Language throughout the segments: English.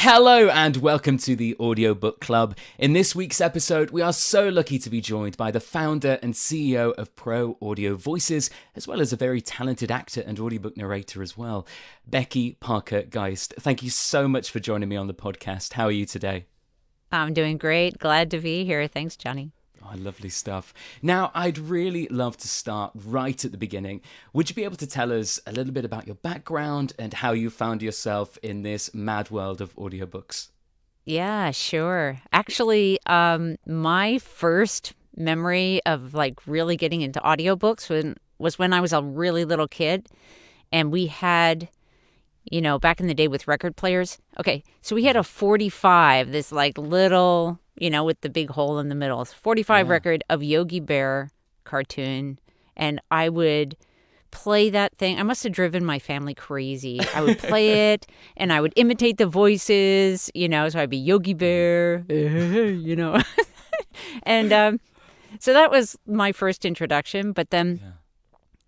Hello and welcome to the Audiobook Club. In this week's episode, we are so lucky to be joined by the founder and CEO of Pro Audio Voices, as well as a very talented actor and audiobook narrator as well, Becky Parker Geist. Thank you so much for joining me on the podcast. How are you today? I'm doing great. Glad to be here. Thanks, Johnny. Oh, lovely stuff. Now, I'd really love to start right at the beginning. Would you be able to tell us a little bit about your background and how you found yourself in this mad world of audiobooks? Yeah, sure. Actually, my first memory of really getting into audiobooks was when I was a really little kid, and we had, back in the day with record players. Okay, so we had a 45, this little, with the big hole in the middle, 45 record of Yogi Bear cartoon, and I would play that thing. I must have driven my family crazy. I would play it, and I would imitate the voices, so I'd be Yogi Bear, and so that was my first introduction. But then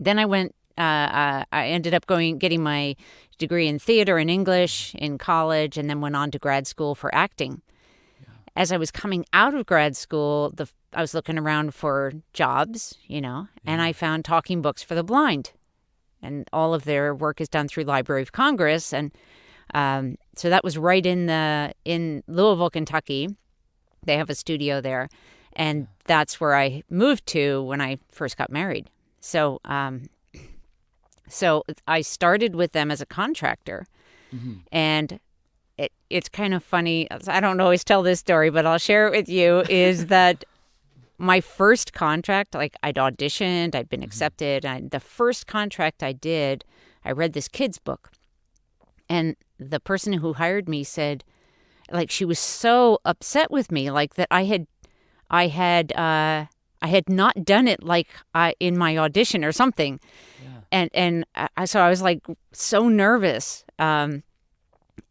I went. I ended up getting my degree in theater and English in college, and then went on to grad school for acting. As I was coming out of grad school, I was looking around for jobs, and I found Talking Books for the Blind. And all of their work is done through Library of Congress. And so that was right in Louisville, Kentucky. They have a studio there. And that's where I moved to when I first got married. So I started with them as a contractor. Mm-hmm. And it's kind of funny. I don't always tell this story, but I'll share it with you, is that my first contract, I'd auditioned, I'd been accepted. And the first contract I did, I read this kid's book. And the person who hired me said, she was so upset with me, that I had not done it in my audition or something. Yeah. So I was so nervous.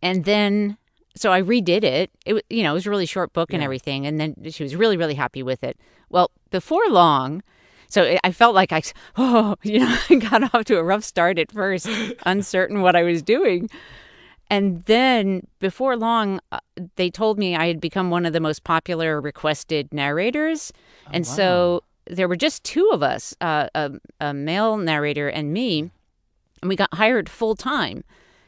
And then, so I redid it. It was a really short book and everything. And then she was really, really happy with it. Well, before long, so I felt like I got off to a rough start at first, uncertain what I was doing. And then before long, they told me I had become one of the most popular requested narrators. Oh, and wow. So there were just two of us, a male narrator and me, and we got hired full time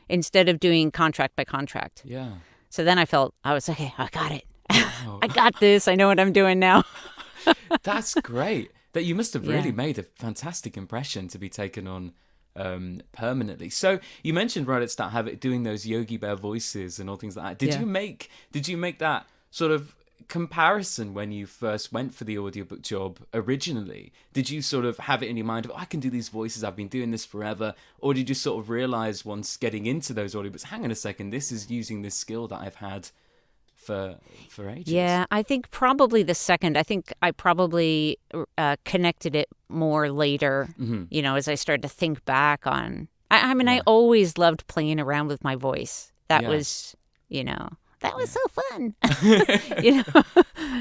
instead of doing contract by contract. Yeah. So then I was like, okay, I got it. Wow. I got this. I know what I'm doing now. That's great. That you must have really made a fantastic impression to be taken on permanently. So you mentioned right at the start doing those Yogi Bear voices and all things like that. Did you make that sort of comparison when you first went for the audiobook job originally? Did you sort of have it in your mind of, I can do these voices, I've been doing this forever? Or did you sort of realize once getting into those audiobooks, hang on a second, this is using this skill that I've had for ages? Yeah, I think probably the second. I think I probably connected it more later, as I started to think back on. I always loved playing around with my voice. That was, that was so fun.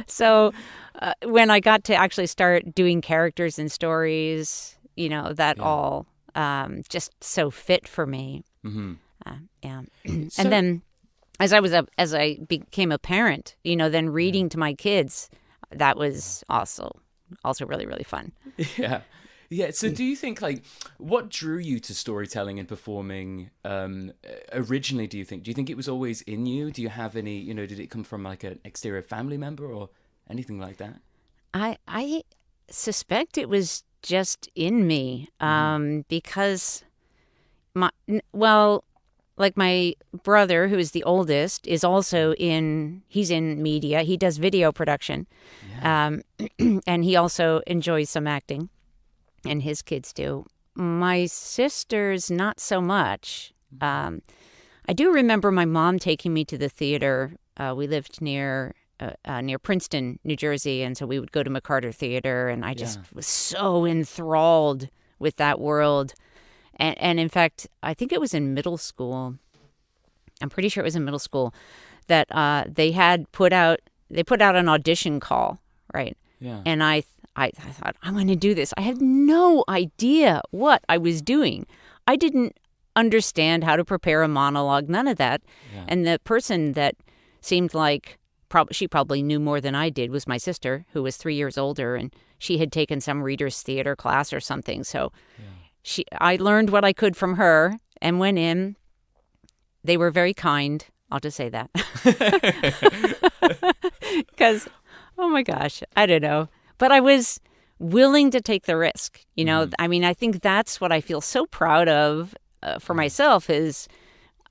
So when I got to actually start doing characters and stories, that all just so fit for me. Mm-hmm. And then as I became a parent, then reading to my kids, that was also really, really fun. Yeah. Yeah. So do you think what drew you to storytelling and performing originally, do you think it was always in you? Do you have any, did it come from an exterior family member or anything like that? I suspect it was just in me because my brother, who is the oldest, is also he's in media. He does video production. Yeah. And he also enjoys some acting. And his kids do. My sisters, not so much. I do remember my mom taking me to the theater. We lived near Princeton, New Jersey, and so we would go to McCarter Theater, and I just was so enthralled with that world. And in fact, I think it was in middle school. I'm pretty sure it was in middle school that they put out an audition call, right? Yeah. And I thought, I'm going to do this. I had no idea what I was doing. I didn't understand how to prepare a monologue, none of that. Yeah. And the person that seemed like she probably knew more than I did was my sister, who was 3 years older, and she had taken some readers theater class or something. So I learned what I could from her and went in. They were very kind. I'll just say that. Because, oh my gosh, I don't know. But I was willing to take the risk. You know, I mean, I think that's what I feel so proud of for myself is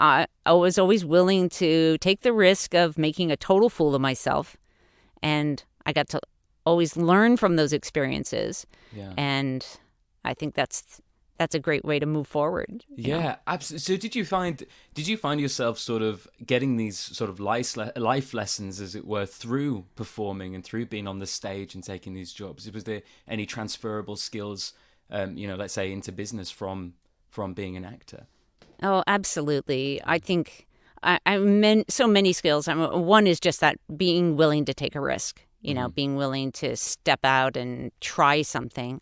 I was always willing to take the risk of making a total fool of myself. And I got to always learn from those experiences. Yeah. And I think that's a great way to move forward. Yeah, absolutely. So did you find yourself sort of getting these sort of life lessons, as it were, through performing and through being on the stage and taking these jobs? Was there any transferable skills, let's say into business from being an actor? Oh, absolutely. I think I meant so many skills. One is just that being willing to take a risk, being willing to step out and try something.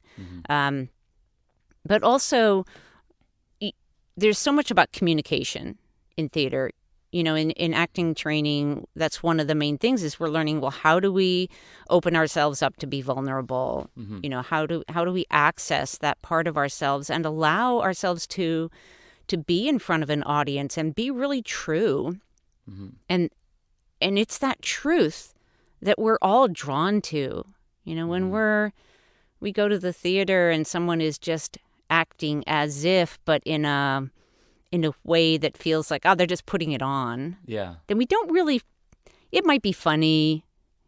But also, there's so much about communication in theater. In acting training, that's one of the main things is we're learning, well, how do we open ourselves up to be vulnerable? How do we access that part of ourselves and allow ourselves to be in front of an audience and be really true? And it's that truth that we're all drawn to. When we go to the theater and someone is just acting as if, but in a way that feels like, oh, they're just putting it on. Yeah. Then we don't really, it might be funny,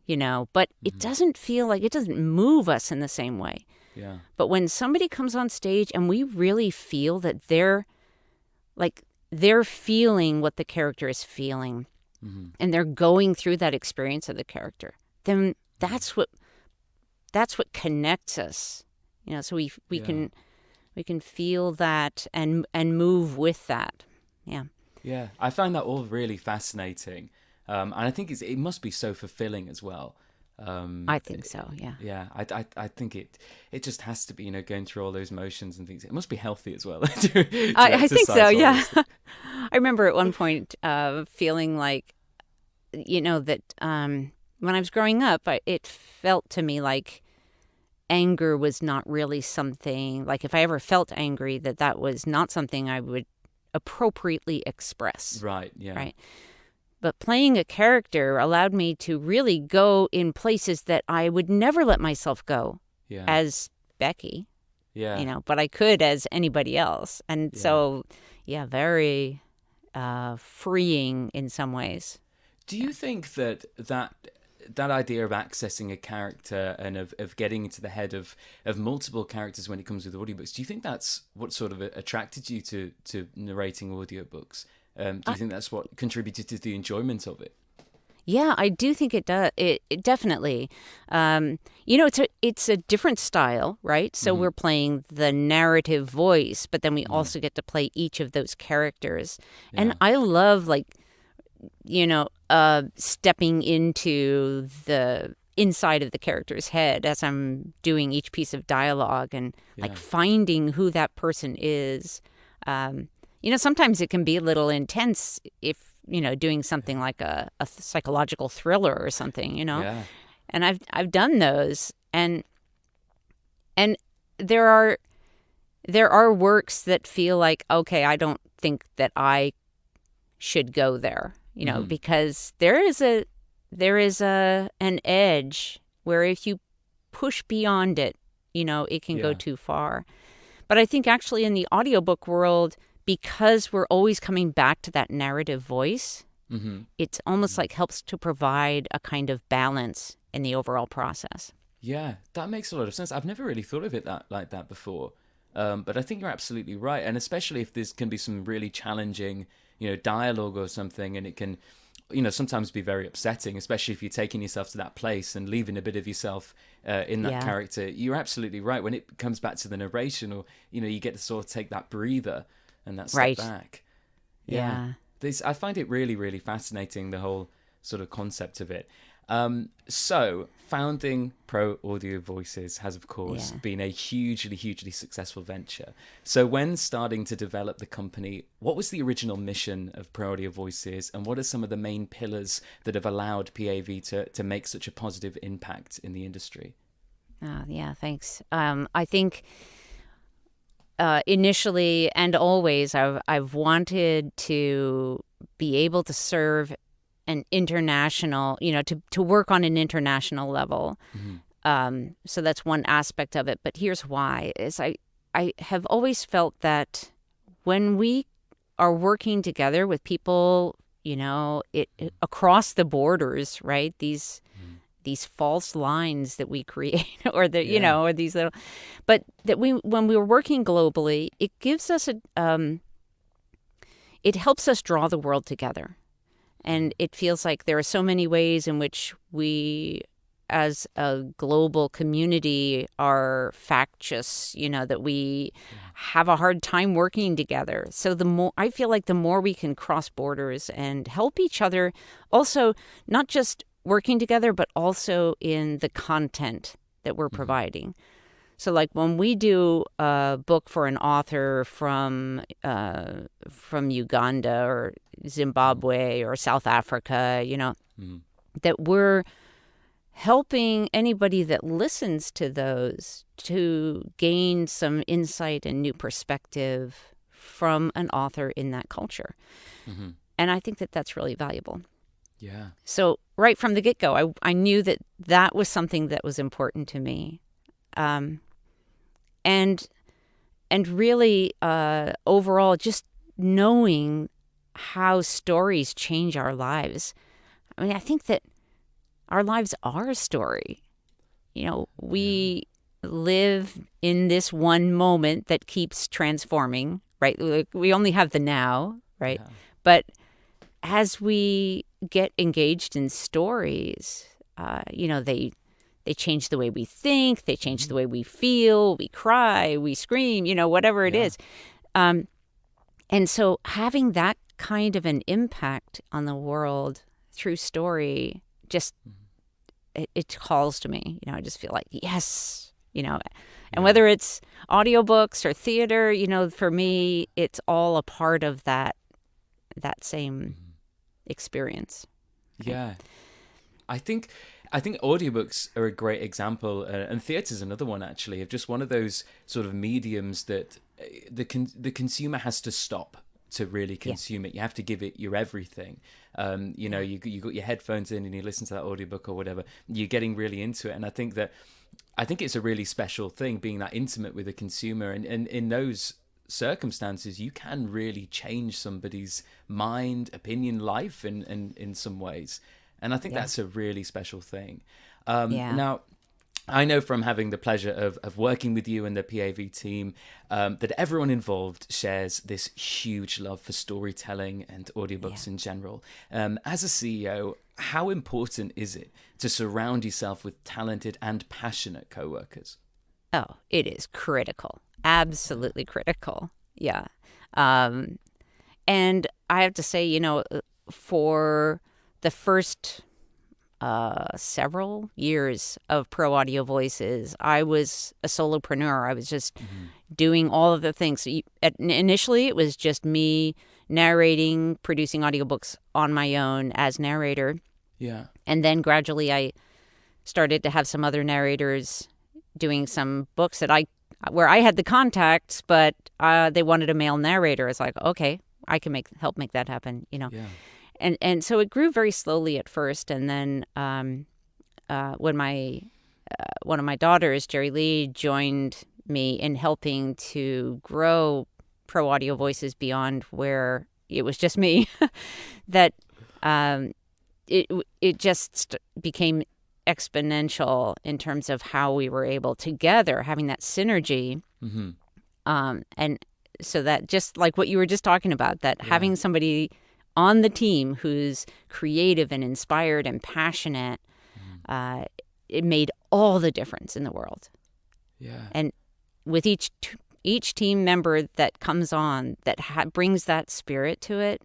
but it doesn't feel like, it doesn't move us in the same way. Yeah. But when somebody comes on stage and we really feel that they're feeling what the character is feeling and they're going through that experience of the character, then that's what connects us. So we can feel that and move with that. Yeah. Yeah, I find that all really fascinating. And I think it must be so fulfilling as well. I think so, yeah. Yeah, I think it just has to be, going through all those motions and things. It must be healthy as well. I think so, yeah. I remember at one point feeling like, that when I was growing up, it felt to me like anger was not really something, like if I ever felt angry, that was not something I would appropriately express. Right, yeah. Right. But playing a character allowed me to really go in places that I would never let myself go as Becky. Yeah. But I could as anybody else. And so, very freeing in some ways. Do you think that idea of accessing a character and of getting into the head of multiple characters when it comes with audiobooks, do you think that's what sort of attracted you to narrating audiobooks? Do you think that's what contributed to the enjoyment of it? Yeah, I do think it does. It definitely. It's a different style, right? So we're playing the narrative voice, but then we also get to play each of those characters. Yeah. And I love stepping into the inside of the character's head as I'm doing each piece of dialogue and finding who that person is. Sometimes it can be a little intense if, doing something like a psychological thriller or something, Yeah. And I've done those and there are works that feel like, okay, I don't think that I should go there. Because there is an edge where if you push beyond it, it can go too far. But I think actually in the audiobook world, because we're always coming back to that narrative voice, it's almost like helps to provide a kind of balance in the overall process. Yeah, that makes a lot of sense. I've never really thought of it like that before. But I think you're absolutely right. And especially if there's can be some really challenging dialogue or something, and it can, sometimes be very upsetting, especially if you're taking yourself to that place and leaving a bit of yourself in that character. You're absolutely right. When it comes back to the narration, or, you get to sort of take that breather and that step back. Yeah. I find it really, really fascinating, the whole sort of concept of it. So, founding Pro Audio Voices has, of course, Yeah. been a hugely, hugely successful venture. So, when starting to develop the company, what was the original mission of Pro Audio Voices, and what are some of the main pillars that have allowed PAV to make such a positive impact in the industry? Oh, yeah, thanks. I think initially and always I've wanted to be able to serve an international, to work on an international level. So that's one aspect of it. But here's why: is I have always felt that when we are working together with people, across the borders, right? These false lines that we create, or or these little, but that when we were working globally, it gives us it helps us draw the world together. And it feels like there are so many ways in which we, as a global community, are factious, that we have a hard time working together. So I feel like the more we can cross borders and help each other, also not just working together, but also in the content that we're providing. So like when we do a book for an author from Uganda or Zimbabwe or South Africa, that we're helping anybody that listens to those to gain some insight and new perspective from an author in that culture. And I think that that's really valuable. Yeah. So right from the get-go, I knew that was something that was important to me. And really, overall, just knowing how stories change our lives. I mean, I think that our lives are a story. We live in this one moment that keeps transforming, right? We only have the now, right? Yeah. But as we get engaged in stories, they change the way we think, they change the way we feel, we cry, we scream, whatever it is. And so having that kind of an impact on the world through story, just, it calls to me. I just feel like, yes, and whether it's audiobooks or theater, for me, it's all a part of that same experience. Yeah. I think audiobooks are a great example, and theatre is another one, actually, of just one of those sort of mediums that the consumer has to stop to really consume it. You have to give it your everything. You got your headphones in and you listen to that audiobook or whatever. You're getting really into it, and I think it's a really special thing being that intimate with the consumer, and in those circumstances you can really change somebody's mind, opinion, life in some ways. And I think that's a really special thing. Now, I know from having the pleasure of working with you and the PAV team that everyone involved shares this huge love for storytelling and audiobooks in general. As a CEO, how important is it to surround yourself with talented and passionate co-workers? Oh, it is critical. Absolutely critical. Yeah. And I have to say, for the first several years of Pro Audio Voices, I was a solopreneur. I was just doing all of the things. So initially, it was just me narrating, producing audiobooks on my own as narrator. Yeah. And then gradually I started to have some other narrators doing some books where I had the contacts, but they wanted a male narrator. It's like, okay, I can help make that happen, Yeah. And so it grew very slowly at first, and then when one of my daughters, Jerry Lee, joined me in helping to grow Pro Audio Voices beyond where it was just me, that it just became exponential in terms of how we were able together having that synergy, and so that, just like what you were just talking about, that having somebody on the team who's creative and inspired and passionate, it made all the difference in the world. Yeah. And with each team member that comes on that brings that spirit to it,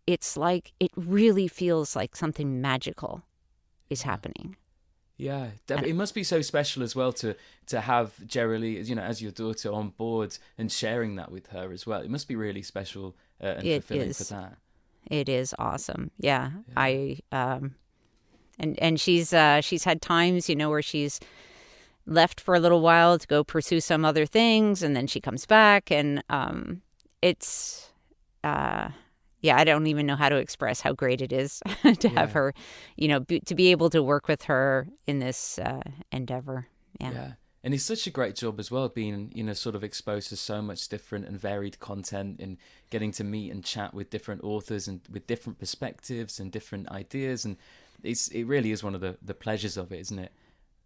it's like, it really feels like something magical. is happening. Yeah, it must be so special as well to have Jerry, as your daughter on board and sharing that with her as well. It must be really special and fulfilling for that. It is awesome. Yeah. And she's had times, where she's left for a little while to go pursue some other things, and then she comes back, and it's I don't even know how to express how great it is to have her, to be able to work with her in this endeavor. Yeah. And it's such a great job as well, being, sort of exposed to so much different and varied content, and getting to meet and chat with different authors and with different perspectives and different ideas. And it really is one of the pleasures of it, isn't it?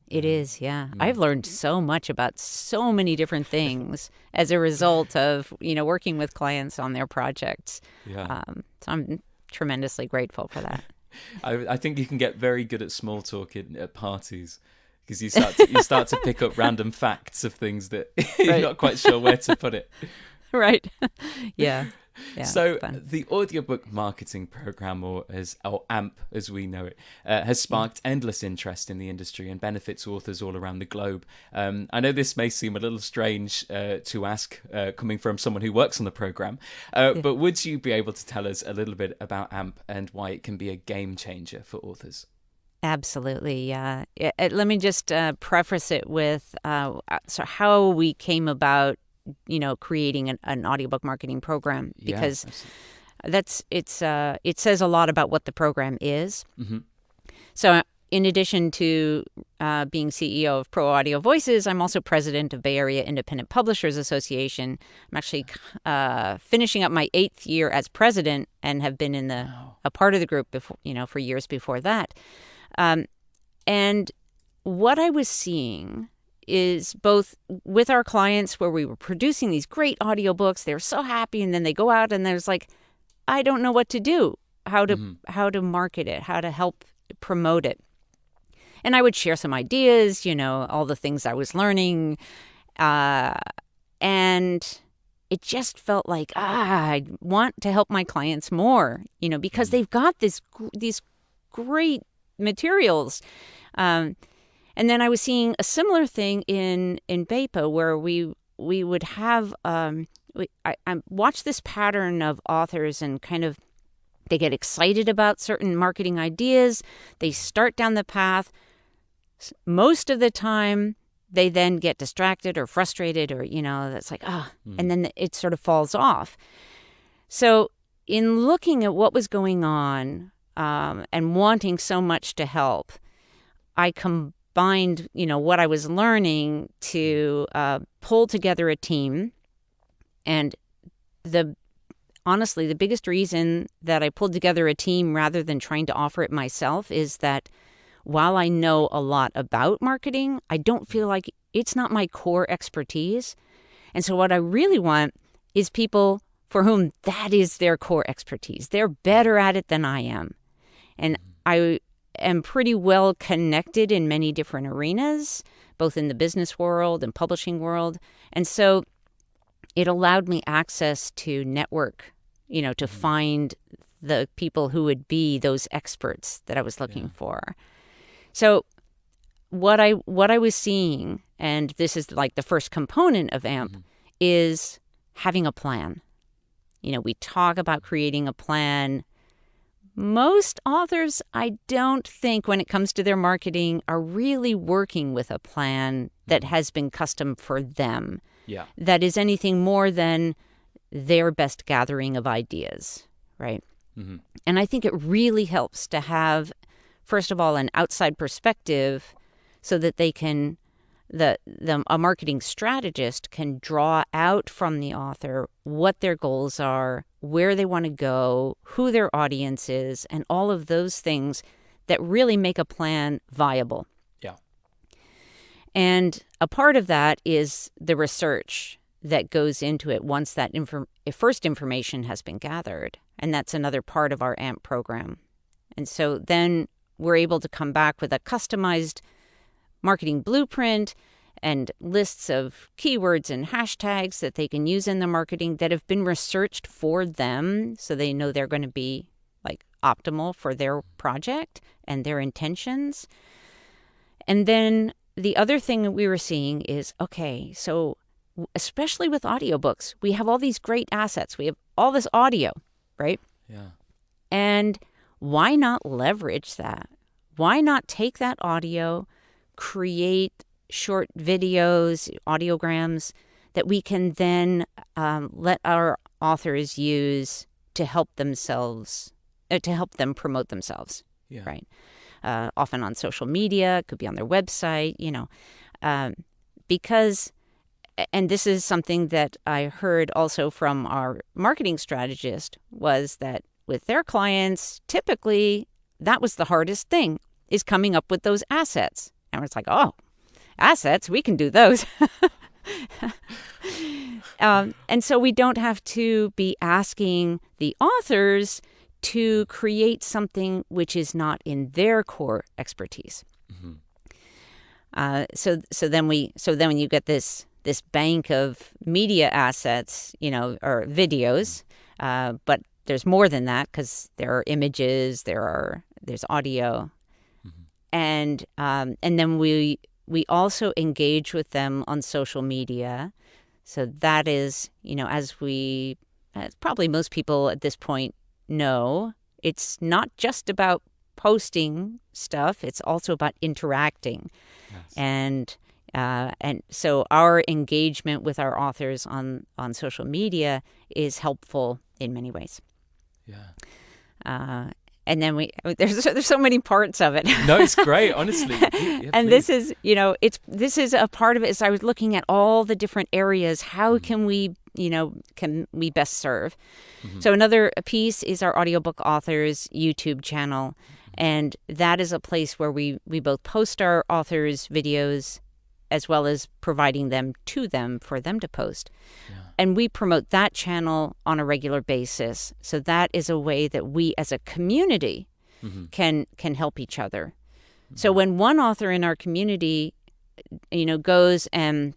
It is, yeah. I've learned so much about so many different things as a result of, working with clients on their projects. Yeah. So I'm tremendously grateful for that. I think you can get very good at small talk at parties, because you start to pick up random facts of things that you're not quite sure where to put it. Right. Yeah. So the audiobook marketing program, or AMP as we know it, has sparked endless interest in the industry and benefits authors all around the globe. I know this may seem a little strange to ask, coming from someone who works on the program, but would you be able to tell us a little bit about AMP and why it can be a game changer for authors? Absolutely, yeah. Let me just preface it with how we came about creating an audiobook marketing program, because it says a lot about what the program is. Mm-hmm. So in addition to being CEO of Pro Audio Voices, I'm also president of Bay Area Independent Publishers Association. I'm actually finishing up my 8th year as president, and have been in a part of the group before, for years before that. And what I was seeing is both with our clients, where we were producing these great audiobooks, they're so happy, and then they go out and there's like, I don't know what to do, how to market it, how to help promote it. And I would share some ideas, all the things I was learning, and it just felt like I want to help my clients more, because they've got these great materials. And then I was seeing a similar thing in BEPA, where we would have I watch this pattern of authors, and kind of they get excited about certain marketing ideas. They start down the path. Most of the time, they then get distracted or frustrated, or that's like and then it sort of falls off. So in looking at what was going on and wanting so much to help, I combined what I was learning to pull together a team. And honestly, the biggest reason that I pulled together a team rather than trying to offer it myself is that while I know a lot about marketing, I don't feel like it's not my core expertise. And so what I really want is people for whom that is their core expertise. They're better at it than I am. And I am pretty well connected in many different arenas, both in the business world and publishing world. And so it allowed me access to network, to find the people who would be those experts that I was looking for. So what I was seeing, and this is like the first component of AMP, is having a plan. We talk about creating a plan. Most authors, I don't think, when it comes to their marketing, are really working with a plan that has been custom for them. Yeah. That is anything more than their best gathering of ideas, right? Mm-hmm. And I think it really helps to have, first of all, an outside perspective, so that they can, a marketing strategist can draw out from the author what their goals are, where they want to go, who their audience is, and all of those things that really make a plan viable. Yeah. And a part of that is the research that goes into it once that first information has been gathered. And that's another part of our AMP program. And so then we're able to come back with a customized marketing blueprint and lists of keywords and hashtags that they can use in the marketing that have been researched for them, so they know they're going to be like optimal for their project and their intentions. And then the other thing that we were seeing is, okay, so especially with audiobooks, we have all these great assets. We have all this audio, right? Yeah. And why not leverage that? Why not take that audio, create short videos, audiograms that we can then let our authors use to help themselves, to help them promote themselves, right? Often on social media, it could be on their website, because, and this is something that I heard also from our marketing strategist, was that with their clients, typically that was the hardest thing, is coming up with those assets. And it's like, oh, assets, we can do those. And so we don't have to be asking the authors to create something which is not in their core expertise. Mm-hmm. So then when you get this bank of media assets, or videos, but there's more than that, because there are images, there's audio, mm-hmm. And then we also engage with them on social media. So that is, as probably most people at this point know, it's not just about posting stuff, it's also about interacting. Yes. And so our engagement with our authors on social media is helpful in many ways. Yeah. And then there's so many parts of it. No, it's great, honestly. Yeah, and this is, this is a part of it. As I was looking at all the different areas, how can we best serve? Mm-hmm. So another piece is our Audiobook Authors YouTube channel. And that is a place where we both post our authors' videos as well as providing them to them for them to post. Yeah. And we promote that channel on a regular basis. So that is a way that we as a community mm-hmm. can help each other. Mm-hmm. So when one author in our community, goes and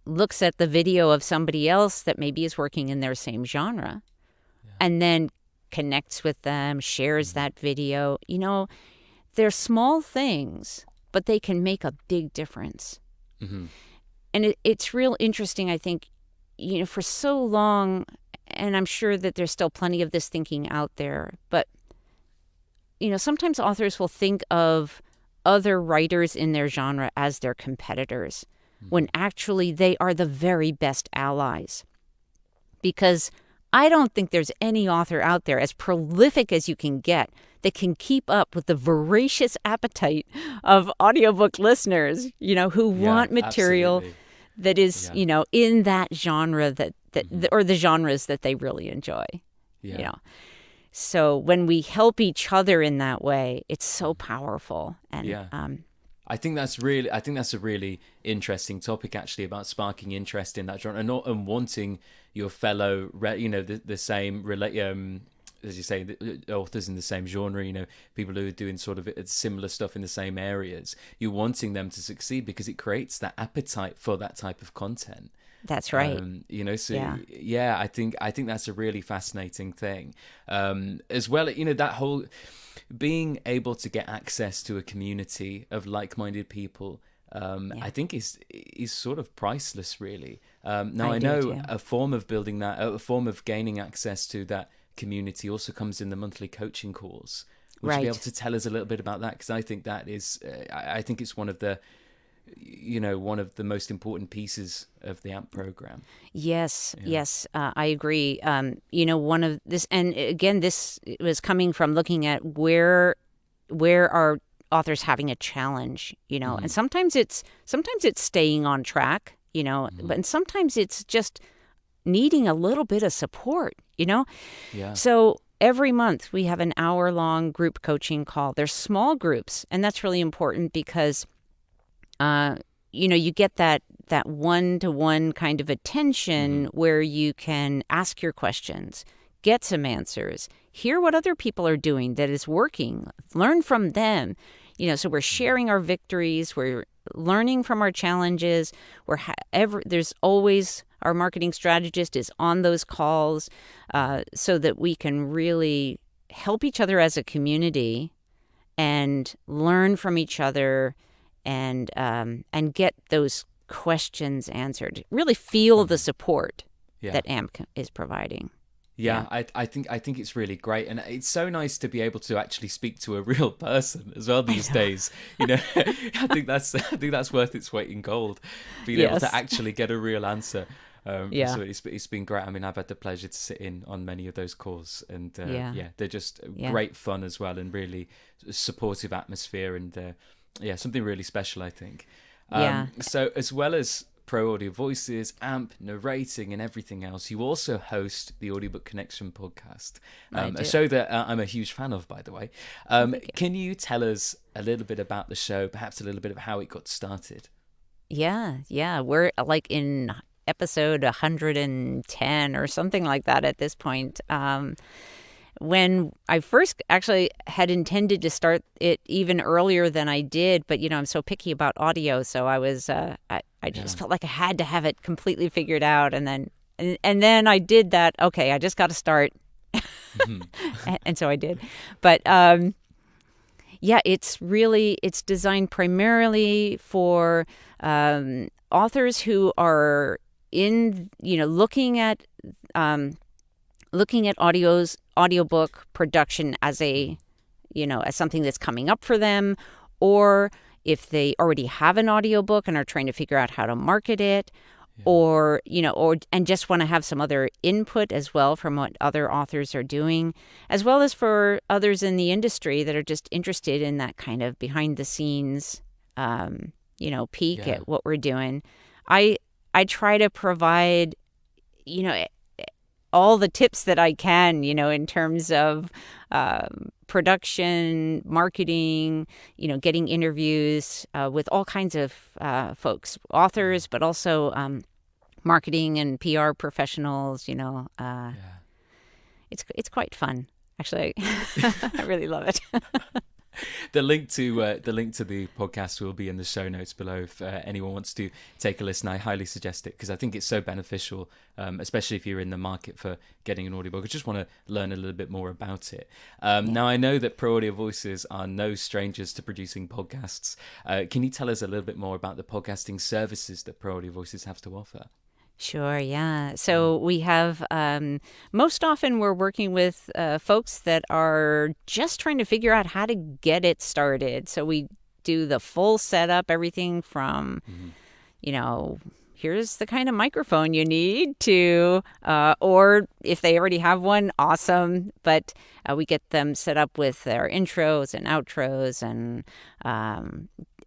looks at the video of somebody else that maybe is working in their same genre, and then connects with them, shares mm-hmm. that video, they're small things, but they can make a big difference. Mm-hmm. And it's real interesting, I think, for so long, and I'm sure that there's still plenty of this thinking out there, but, sometimes authors will think of other writers in their genre as their competitors, mm-hmm. when actually they are the very best allies. Because I don't think there's any author out there as prolific as you can get that can keep up with the voracious appetite of audiobook listeners, who want material absolutely. That is, in that genre that mm-hmm. or the genres that they really enjoy. Yeah. So when we help each other in that way, it's so powerful. And I think that's a really interesting topic, actually, about sparking interest in that genre and wanting your fellow, the same, as you say, the authors in the same genre, people who are doing sort of similar stuff in the same areas. You're wanting them to succeed because it creates that appetite for that type of content. That's right. I think that's a really fascinating thing. As well, that whole being able to get access to a community of like-minded people, I think is sort of priceless, really. Now I know a form of building that, a form of gaining access to that community also comes in the monthly coaching calls. Would you be able to tell us a little bit about that? Because I think that is, I think it's one of the most important pieces of the AMP program. Yes, I agree. One of this, and again, this was coming from looking at where are authors having a challenge, mm-hmm. and sometimes it's staying on track, mm-hmm. but sometimes it's just needing a little bit of support, Yeah. So every month we have an hour-long group coaching call. They're small groups, and that's really important because you get that one-to-one kind of attention mm-hmm. where you can ask your questions, get some answers, hear what other people are doing that is working, learn from them. So we're sharing our victories, we're learning from our challenges. There's always our marketing strategist is on those calls so that we can really help each other as a community and learn from each other and get those questions answered. Really feel the support that AMP is providing. Yeah, I think it's really great, and it's so nice to be able to actually speak to a real person as well these days. I think that's worth its weight in gold, being able to actually get a real answer. So it's been great. I mean, I've had the pleasure to sit in on many of those calls, and they're just great fun as well, and really supportive atmosphere, and something really special, I think. So as well as Pro Audio Voices, AMP, narrating, and everything else, you also host the Audiobook Connection podcast, a show that I'm a huge fan of, by the way. Can you tell us a little bit about the show, perhaps a little bit of how it got started? Yeah. We're like in episode 110 or something like that at this point. When I first actually had intended to start it even earlier than I did, but I'm so picky about audio, so I was I just felt like I had to have it completely figured out, and then I did that. Okay, I just got to start, and so I did. But it's designed primarily for authors who are in looking at audiobook production as as something that's coming up for them, or if they already have an audiobook and are trying to figure out how to market it, or just want to have some other input as well from what other authors are doing, as well as for others in the industry that are just interested in that kind of behind the scenes, peek at what we're doing. I try to provide, all the tips that I can, in terms of production, marketing, getting interviews with all kinds of folks, authors, but also marketing and PR professionals. It's quite fun, actually. I really love it. The link to the podcast will be in the show notes below if anyone wants to take a listen. I highly suggest it because I think it's so beneficial, especially if you're in the market for getting an audiobook. I just want to learn a little bit more about it. Now, I know that Pro Audio Voices are no strangers to producing podcasts. Can you tell us a little bit more about the podcasting services that Pro Audio Voices have to offer? Sure, yeah. So we have, most often we're working with folks that are just trying to figure out how to get it started. So we do the full setup, everything from, here's the kind of microphone you need to, or if they already have one, awesome. But we get them set up with their intros and outros and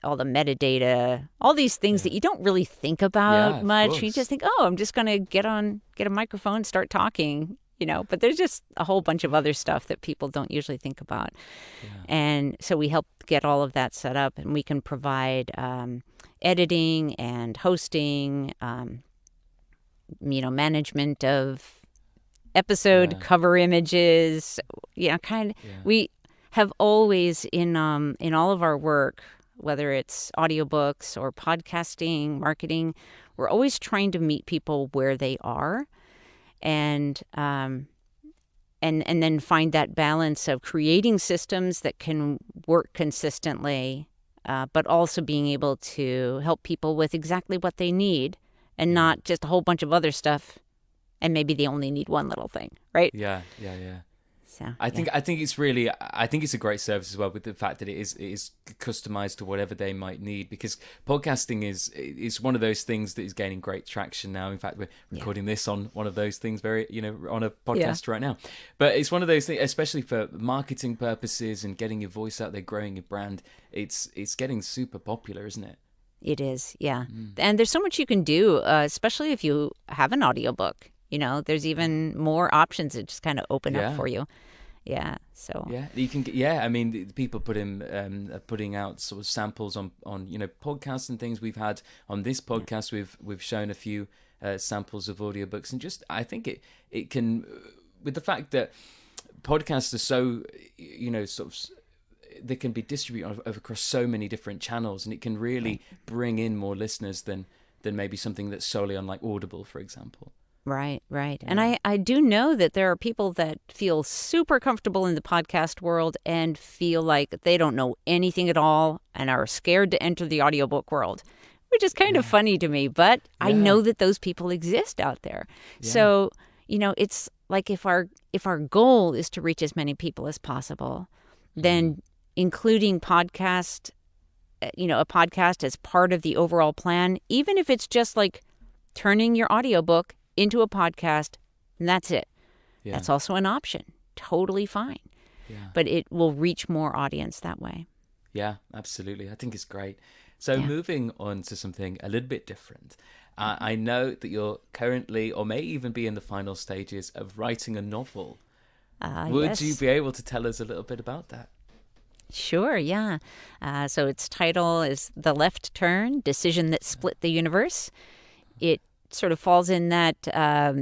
all the metadata, all these things that you don't really think about much. You just think, I'm just going to get a microphone, start talking, but there's just a whole bunch of other stuff that people don't usually think about. And so we help get all of that set up, and we can provide editing and hosting, management of episode cover images, we have always in all of our work, whether it's audiobooks or podcasting, marketing, we're always trying to meet people where they are, and then find that balance of creating systems that can work consistently, but also being able to help people with exactly what they need, and not just a whole bunch of other stuff, and maybe they only need one little thing, right? Yeah. So, I think it's a great service as well, with the fact that it is customized to whatever they might need, because podcasting is one of those things that is gaining great traction now. In fact, we're recording this on one of those things, on a podcast right now. But it's one of those things, especially for marketing purposes and getting your voice out there, growing your brand. It's getting super popular, isn't it? It is, yeah. And there's so much you can do, especially if you have an audiobook. There's even more options that just kind of open up for you. Yeah. So you can. Yeah, I mean, people putting out sort of samples on podcasts and things. We've had on this podcast. We've shown a few samples of audiobooks, and just I think it can, with the fact that podcasts are so sort of, they can be distributed across so many different channels, and it can really bring in more listeners than maybe something that's solely on like Audible, for example. Right. Yeah. And I do know that there are people that feel super comfortable in the podcast world and feel like they don't know anything at all and are scared to enter the audiobook world, which is kind of funny to me. But I know that those people exist out there. Yeah. So, it's like if our goal is to reach as many people as possible, then including a podcast as part of the overall plan, even if it's just like turning your audiobook into a podcast, and that's it. Yeah. That's also an option. Totally fine. Yeah. But it will reach more audience that way. Yeah, absolutely. I think it's great. So moving on to something a little bit different. I know that you're currently, or may even be in the final stages of writing a novel. Would you be able to tell us a little bit about that? Sure, yeah. So its title is The Left Turn, Decision That Split the Universe. It sort of falls in that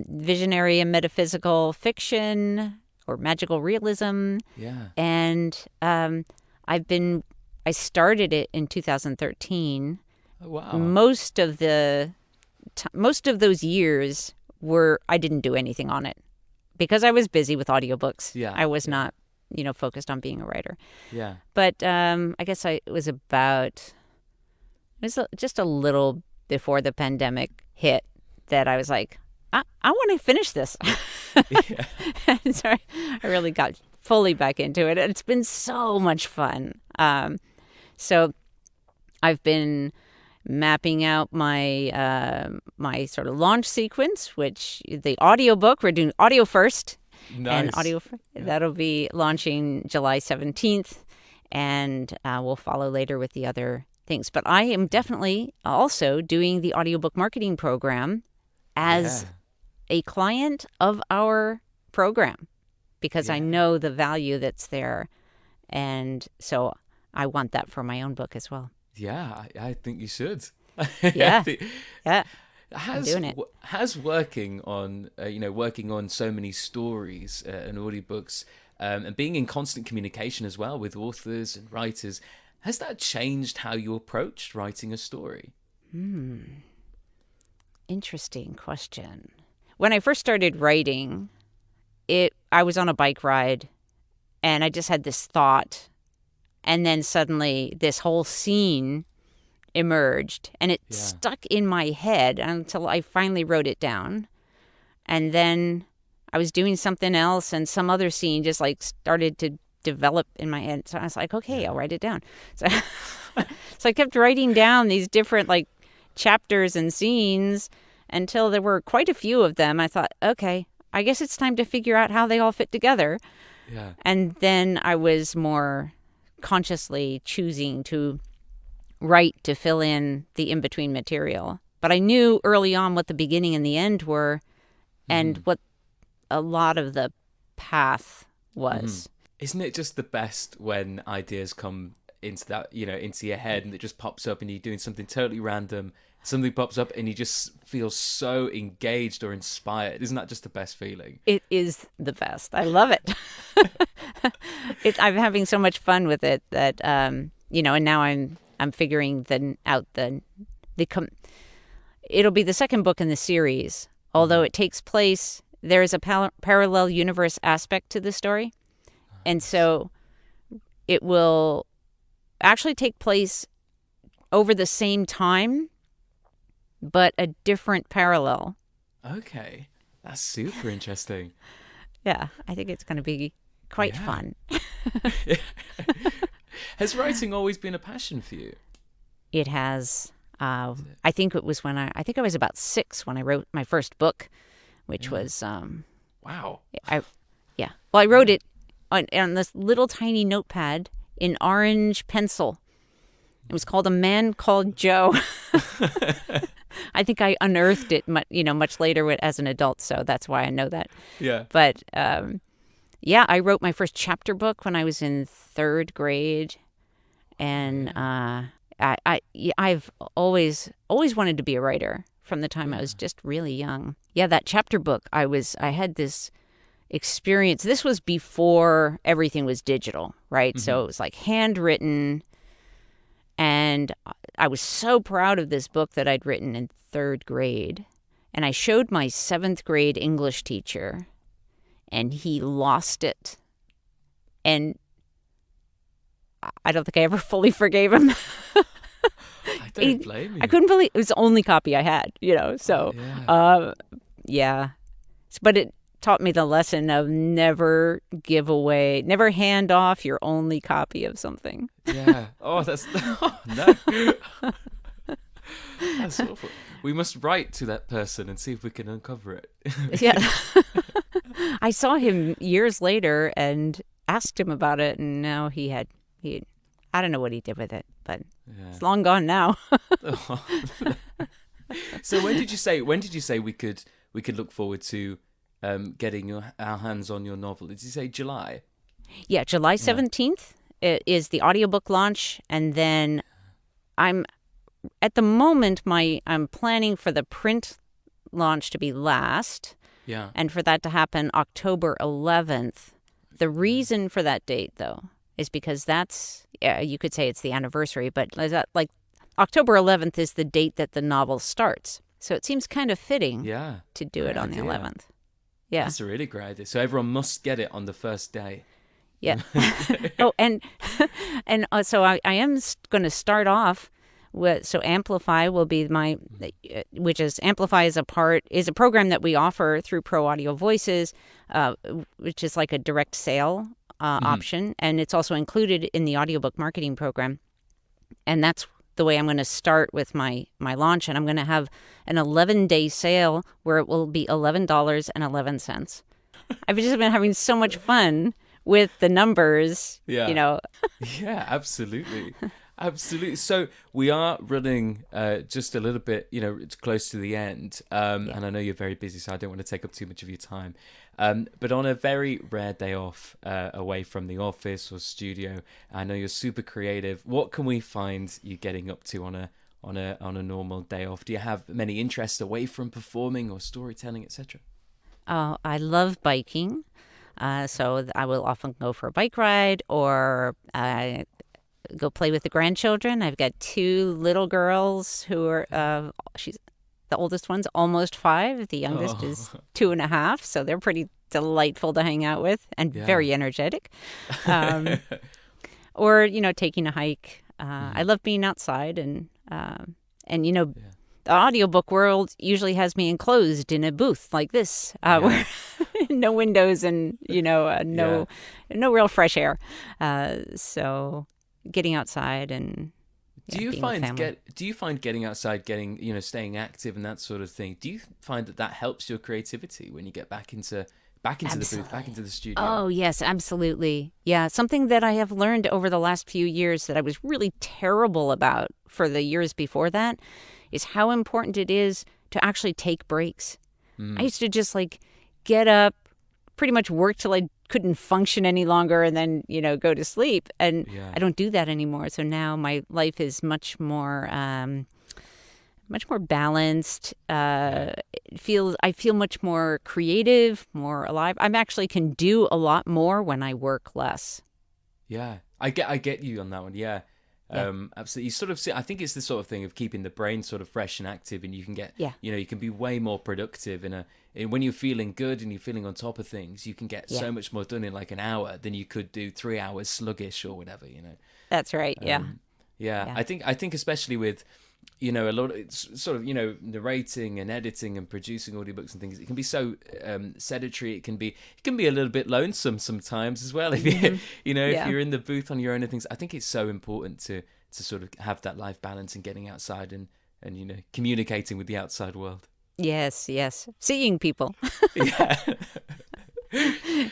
visionary and metaphysical fiction or magical realism. Yeah. And I started it in 2013. Oh, wow. Most of those years I didn't do anything on it because I was busy with audiobooks. Yeah. I was not, focused on being a writer. Yeah. But I guess it was just a little before the pandemic hit that I was like, I want to finish this. And so I really got fully back into it. It's been so much fun. So I've been mapping out my my sort of launch sequence, which the audiobook, we're doing audio first. Nice. And that'll be launching July 17th, and we'll follow later with the other things. But I am definitely also doing the audiobook marketing program as a client of our program because I know the value that's there. And so I want that for my own book as well. Yeah, I think you should. Yeah. Has working on so many stories and audiobooks and being in constant communication as well with authors and writers, has that changed how you approached writing a story? Interesting question. When I first started writing, I was on a bike ride and I just had this thought, and then suddenly this whole scene emerged and it stuck in my head until I finally wrote it down. And then I was doing something else and some other scene just like started to develop in my head. So I was like, okay, I'll write it down. So, so I kept writing down these different like chapters and scenes until there were quite a few of them. I thought, okay, I guess it's time to figure out how they all fit together. Yeah. And then I was more consciously choosing to write to fill in the in-between material. But I knew early on what the beginning and the end were and what a lot of the path was. Isn't it just the best when ideas come into that, into your head and it just pops up and you're doing something totally random, something pops up and you just feel so engaged or inspired? Isn't that just the best feeling? It is the best. I love it. I'm having so much fun with it that, and now I'm figuring out it'll be the second book in the series, although it takes place, there is a parallel universe aspect to the story. And so it will actually take place over the same time, but a different parallel. Okay. That's super interesting. Yeah, I think it's going to be quite fun. Has writing always been a passion for you? It has. I think it was I think I was about 6 when I wrote my first book, which was... wow. Well, I wrote it on this little tiny notepad in orange pencil. It was called A Man Called Joe. I think I unearthed it, much later as an adult, so that's why I know that. Yeah. But I wrote my first chapter book when I was in 3rd grade, and I've always wanted to be a writer from the time I was just really young. Yeah, that chapter book, I had this experience. This was before everything was digital, right? So it was like handwritten. And I was so proud of this book that I'd written in 3rd grade. And I showed my 7th grade English teacher, and he lost it. And I don't think I ever fully forgave him. I don't blame you. I couldn't believe it was the only copy I had, So, yeah. But it taught me the lesson of never give away, never hand off your only copy of something. Yeah. Oh, no. That's awful. We must write to that person and see if we can uncover it. Yeah. I saw him years later and asked him about it, and now he I don't know what he did with it, but it's long gone now. So when did you say we could look forward to getting our hands on your novel? Did you say July? Yeah, July 17th is the audiobook launch, and then at the moment I'm planning for the print launch to be last. Yeah. And for that to happen October 11th. The reason for that date, though, is because you could say it's the anniversary, but like October 11th is the date that the novel starts. So it seems kind of fitting to do it on the 11th. Yeah. That's a really great idea. So everyone must get it on the first day. Yeah. And so I am going to start off so Amplify will be Amplify is a program that we offer through Pro Audio Voices, which is like a direct sale option, and it's also included in the audiobook marketing program. And that's the way I'm going to start with my launch, and I'm going to have an 11-day sale where it will be $11.11. I've just been having so much fun with the numbers, Yeah, absolutely. Absolutely. So we are running just a little bit, it's close to the end. And I know you're very busy, so I don't want to take up too much of your time. But on a very rare day off away from the office or studio, I know you're super creative. What can we find you getting up to on a normal day off? Do you have many interests away from performing or storytelling, etc.? Oh, I love biking. So I will often go for a bike ride or go play with the grandchildren. I've got 2 little girls who are, the oldest one's almost 5. The youngest is 2.5. So they're pretty delightful to hang out with and very energetic. Or, taking a hike. I love being outside and the audiobook world usually has me enclosed in a booth like this, where no windows and, no real fresh air. So getting outside and do you find getting outside, staying active and that sort of thing, do you find that helps your creativity when you get back into the booth, back into the studio? Oh yes, absolutely. Yeah, something that I have learned over the last few years that I was really terrible about for the years before that is how important it is to actually take breaks. I used to just get up, pretty much work till I couldn't function any longer and then, go to sleep. And I don't do that anymore. So now my life is much more balanced. I feel much more creative, more alive. I actually can do a lot more when I work less. Yeah, I get you on that one. Yeah. Absolutely. You sort of see, I think it's the sort of thing of keeping the brain sort of fresh and active, and you can get, you can be way more productive when you're feeling good and you're feeling on top of things, you can get so much more done in like an hour than you could do 3 hours sluggish or whatever, That's right. I think especially with, a lot of it's sort of, narrating and editing and producing audiobooks and things, it can be so sedentary. It can be a little bit lonesome sometimes as well. If you, if you're in the booth on your own and things, I think it's so important to sort of have that life balance and getting outside and communicating with the outside world. Yes. Seeing people. Yeah.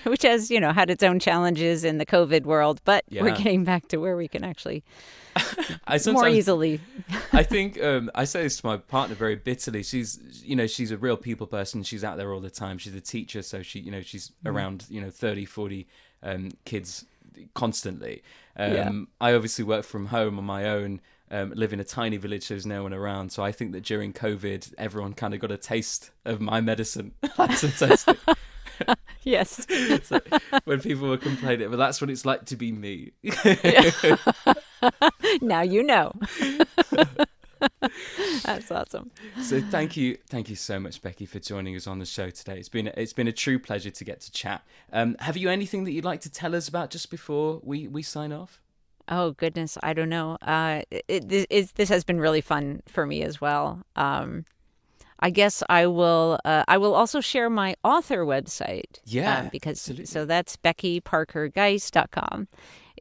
Which has, had its own challenges in the COVID world, but we're getting back to where we can actually more easily. I think I say this to my partner very bitterly. She's a real people person. She's out there all the time. She's a teacher, so she's around 30, 40 kids constantly. I obviously work from home on my own. Live in a tiny village, so there's no one around. So I think that during COVID, everyone kind of got a taste of my medicine. That's fantastic. Yes. So when people were complaining, well, that's what it's like to be me. Now you know. That's awesome. So thank you so much, Becky, for joining us on the show today. It's been a true pleasure to get to chat. Have you anything that you'd like to tell us about just before we sign off? Oh goodness, I don't know. This has been really fun for me as well. I guess I will also share my author website. Yeah, because absolutely. So that's BeckyParkerGeist.com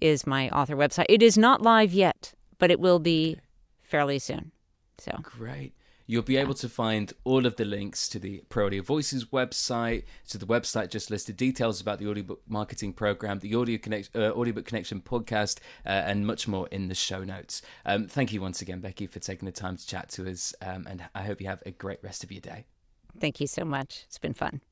is my author website. It is not live yet, but it will be fairly soon. So great. You'll be able to find all of the links to the Pro Audio Voices website, to the website just listed, details about the audiobook marketing program, the Audiobook Connection podcast, and much more in the show notes. Thank you once again, Becky, for taking the time to chat to us, and I hope you have a great rest of your day. Thank you so much. It's been fun.